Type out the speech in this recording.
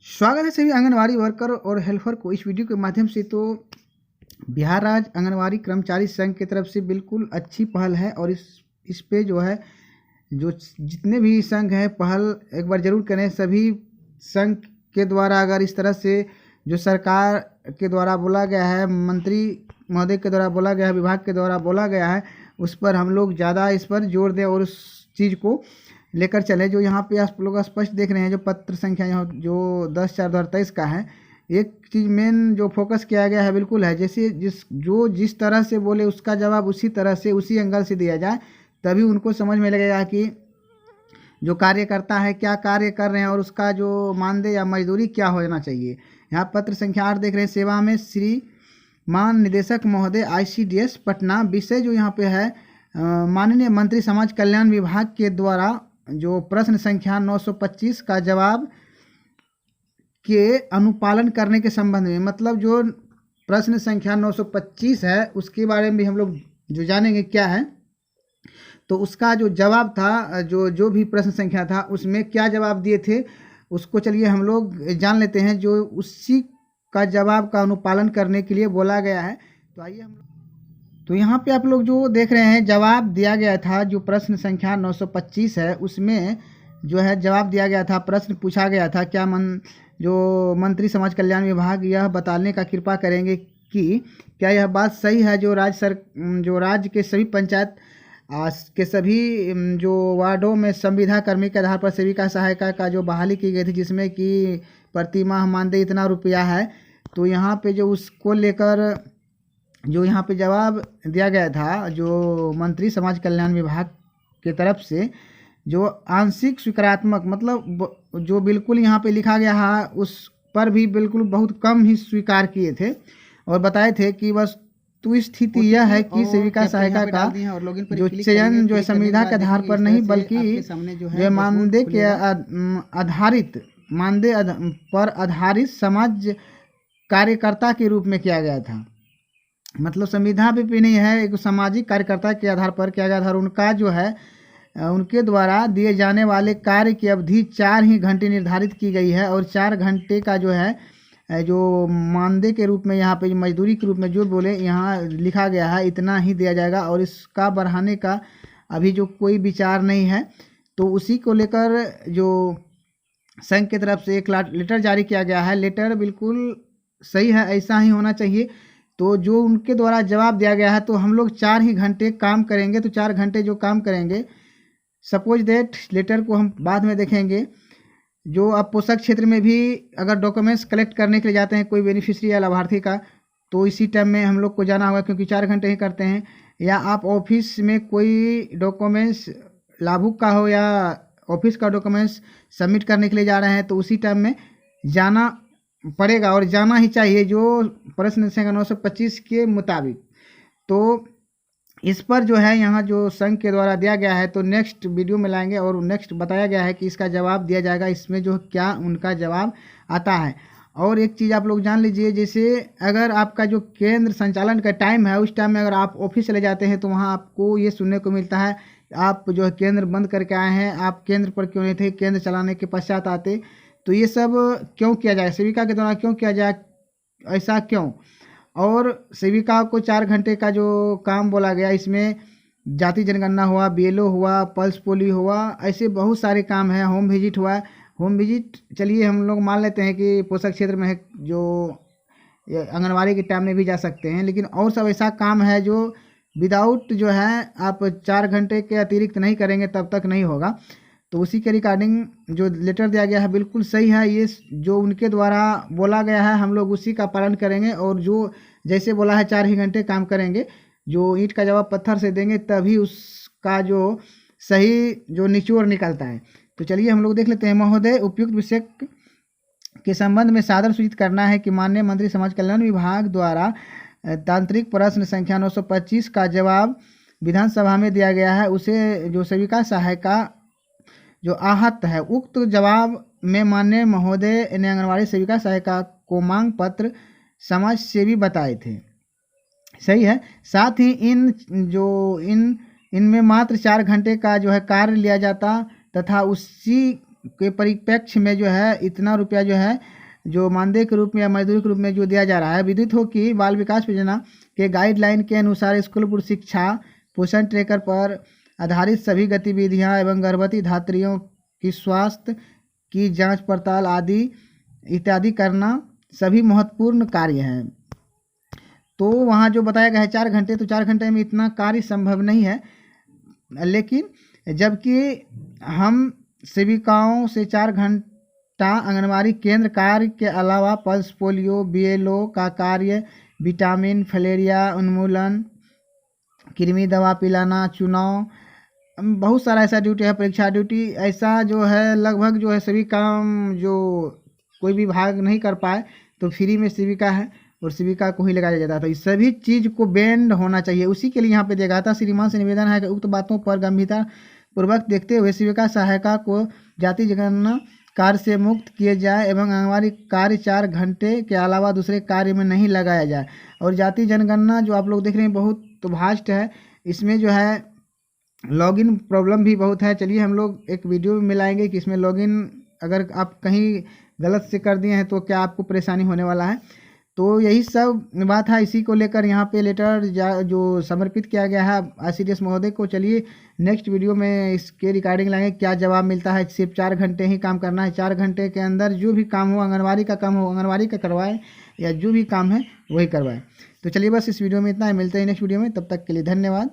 स्वागत है सभी आंगनवाड़ी वर्कर और हेल्पर को इस वीडियो के माध्यम से। तो बिहार राज्य आंगनवाड़ी कर्मचारी संघ की तरफ से बिल्कुल अच्छी पहल है और इस पे जो है जो जितने भी संघ हैं पहल एक बार ज़रूर करें। सभी संघ के द्वारा अगर इस तरह से जो सरकार के द्वारा बोला गया है, मंत्री महोदय के द्वारा बोला गया है, विभाग के द्वारा बोला गया है, उस पर हम लोग ज़्यादा इस पर जोर दें और उस चीज़ को लेकर चले। जो यहाँ पे आप लोग स्पष्ट देख रहे हैं, जो पत्र संख्या यहाँ जो 10/4/2023 का है, एक चीज़ मेन जो फोकस किया गया है बिल्कुल है जैसे जिस तरह से बोले उसका जवाब उसी तरह से उसी एंगल से दिया जाए, तभी उनको समझ में लगेगा कि जो कार्यकर्ता है क्या कार्य कर रहे हैं और उसका जो मानदेय या मजदूरी क्या होना चाहिए। यहाँ पत्र संख्या 8 देख रहे हैं, सेवा में श्रीमान निदेशक महोदय ICDS पटना। विषय जो यहाँ पे है माननीय मंत्री समाज कल्याण विभाग के द्वारा जो प्रश्न संख्या 925 का जवाब के अनुपालन करने के संबंध में, मतलब जो प्रश्न संख्या 925 है उसके बारे में भी हम लोग जो जानेंगे क्या है। तो उसका जो जवाब था, जो भी प्रश्न संख्या था उसमें क्या जवाब दिए थे उसको चलिए हम लोग जान लेते हैं। जो उसी का जवाब का अनुपालन करने के लिए बोला गया है। तो आइए हम तो यहाँ पे आप लोग जो देख रहे हैं जवाब दिया गया था, जो प्रश्न संख्या 925 है उसमें जो है जवाब दिया गया था। प्रश्न पूछा गया था, क्या जो मंत्री समाज कल्याण विभाग यह बताने का कृपा करेंगे कि क्या यह बात सही है जो राज्य के सभी पंचायत के सभी जो वार्डों में संविदा कर्मी के आधार पर सेविका सहायिका का जो बहाली की गई थी, जिसमें कि प्रति माह मानदेय इतना रुपया है। तो यहाँ पे जो उसको लेकर जो यहाँ पे जवाब दिया गया था, जो मंत्री समाज कल्याण विभाग के तरफ से जो आंशिक स्वीकारात्मक, मतलब जो बिल्कुल यहाँ पे लिखा गया है उस पर भी बिल्कुल बहुत कम ही स्वीकार किए थे और बताए थे कि वस्तु स्थिति यह है कि सेविका सहायिका का जो चयन जो संविदा के आधार पर नहीं बल्कि जो मानदेय के आधारित मानदेय पर आधारित समाज कार्यकर्ता के रूप में किया गया था। मतलब संविधा भी नहीं है, एक सामाजिक कार्यकर्ता के आधार पर किया गया था और उनका जो है उनके द्वारा दिए जाने वाले कार्य की अवधि 4 ही घंटे निर्धारित की गई है और 4 घंटे का जो है जो मानदेय के रूप में यहाँ पे मजदूरी के रूप में जो बोले यहाँ लिखा गया है इतना ही दिया जाएगा और इसका बढ़ाने का अभी जो कोई विचार नहीं है। तो उसी को लेकर जो संघ की तरफ से एक लेटर जारी किया गया है। लेटर बिल्कुल सही है, ऐसा ही होना चाहिए। तो जो उनके द्वारा जवाब दिया गया है, तो हम लोग 4 ही घंटे काम करेंगे, तो 4 घंटे जो काम करेंगे, सपोज दैट लेटर को हम बाद में देखेंगे। जो आप पोषक क्षेत्र में भी अगर डॉक्यूमेंट्स कलेक्ट करने के लिए जाते हैं कोई बेनिफिशियरी या लाभार्थी का, तो इसी टाइम में हम लोग को जाना होगा क्योंकि 4 घंटे ही करते हैं। या आप ऑफिस में कोई डॉक्यूमेंट्स लाभुक का हो या ऑफिस का डॉक्यूमेंट्स सबमिट करने के लिए जा रहे हैं, तो उसी टाइम में जाना पड़ेगा और जाना ही चाहिए जो प्रश्न संख्या 925 के मुताबिक। तो इस पर जो है यहाँ जो संघ के द्वारा दिया गया है, तो नेक्स्ट वीडियो में लाएंगे और नेक्स्ट बताया गया है कि इसका जवाब दिया जाएगा, इसमें जो क्या उनका जवाब आता है। और एक चीज़ आप लोग जान लीजिए, जैसे अगर आपका जो केंद्र संचालन का टाइम है उस टाइम में अगर आप ऑफिस चले जाते हैं तो वहाँ आपको ये सुनने को मिलता है आप जो है केंद्र बंद करके आए हैं, आप केंद्र पर क्यों नहीं थे, केंद्र चलाने के पश्चात आते। तो ये सब क्यों किया जाए, सेविका के द्वारा क्यों किया जाए, ऐसा क्यों। और सेविका को 4 घंटे का जो काम बोला गया, इसमें जाति जनगणना हुआ, BLO हुआ, पल्स पोलियो हुआ, ऐसे बहुत सारे काम हैं, होम विजिट हुआ। होम विजिट चलिए हम लोग मान लेते हैं कि पोषक क्षेत्र में है, जो आंगनवाड़ी के टाइम में भी जा सकते हैं, लेकिन और सब ऐसा काम है जो विदाउट जो है आप 4 घंटे के अतिरिक्त नहीं करेंगे तब तक नहीं होगा। तो उसी के रिगार्डिंग जो लेटर दिया गया है बिल्कुल सही है। ये जो उनके द्वारा बोला गया है हम लोग उसी का पालन करेंगे और जो जैसे बोला है 4 ही घंटे काम करेंगे। जो ईंट का जवाब पत्थर से देंगे तभी उसका जो सही जो निचोड़ निकलता है। तो चलिए हम लोग देख लेते हैं। महोदय, उपयुक्त विषय के संबंध में सादर सूचित करना है कि माननीय मंत्री समाज कल्याण विभाग द्वारा तांत्रिक प्रश्न संख्या 925 का जवाब विधानसभा में दिया गया है, उसे जो सेविका सहायिका जो आहत है, उक्त जवाब में माननीय महोदय ने आंगनवाड़ी सेविका सहायिका को मांग पत्र समाज सेवी बताए थे। सही है। साथ ही इनमें मात्र 4 घंटे का जो है कार्य लिया जाता तथा उसी के परिप्रेक्ष्य में जो है इतना रुपया जो है जो मानदेय के रूप में या मजदूरी के रूप में जो दिया जा रहा है। विदित हो कि बाल विकास योजना के गाइडलाइन के अनुसार स्कूल पूर्व शिक्षा पोषण ट्रैकर पर आधारित सभी गतिविधियां एवं गर्भवती धात्रियों की स्वास्थ्य की जांच पड़ताल आदि इत्यादि करना सभी महत्वपूर्ण कार्य हैं। तो वहाँ जो बताया गया है 4 घंटे, तो 4 घंटे में इतना कार्य संभव नहीं है, लेकिन जबकि हम सेविकाओं से 4 घंटा आंगनबाड़ी केंद्र कार्य के अलावा पल्स पोलियो, बीएलओ का कार्य, विटामिन, फलेरिया उन्मूलन, कृमि दवा पिलाना, चुनाव, बहुत सारा ऐसा ड्यूटी है, परीक्षा ड्यूटी, ऐसा जो है लगभग जो है सभी काम जो कोई भी भाग नहीं कर पाए तो फ्री में सेविका है और सेविका को ही लगाया जाता था। इस सभी चीज़ को बैंड होना चाहिए, उसी के लिए यहाँ पे देखा था। श्रीमान से निवेदन है कि उक्त बातों पर गंभीरता पूर्वक देखते हुए सेविका सहायिका को जाति जनगणना कार्य से मुक्त किए जाए एवं आंगनबाड़ी कार्य 4 घंटे के अलावा दूसरे कार्य में नहीं लगाया जाए। और जाति जनगणना जो आप लोग देख रहे हैं बहुत भास्ट है, इसमें जो है लॉगिन प्रॉब्लम भी बहुत है। चलिए हम लोग एक वीडियो में मिलाएंगे कि इसमें लॉगिन अगर आप कहीं गलत से कर दिए हैं तो क्या आपको परेशानी होने वाला है। तो यही सब बात है, इसी को लेकर यहाँ पे लेटर जो समर्पित किया गया है ICDS महोदय को। चलिए नेक्स्ट वीडियो में इसके रिगार्डिंग लाएंगे क्या जवाब मिलता है। सिर्फ 4 घंटे ही काम करना है, 4 घंटे के अंदर जो भी काम हो, आंगनबाड़ी का काम हो आंगनबाड़ी का करवाएं या जो भी काम है वही करवाएं। तो चलिए बस इस वीडियो में इतना है, मिलते हैं नेक्स्ट वीडियो में, तब तक के लिए धन्यवाद।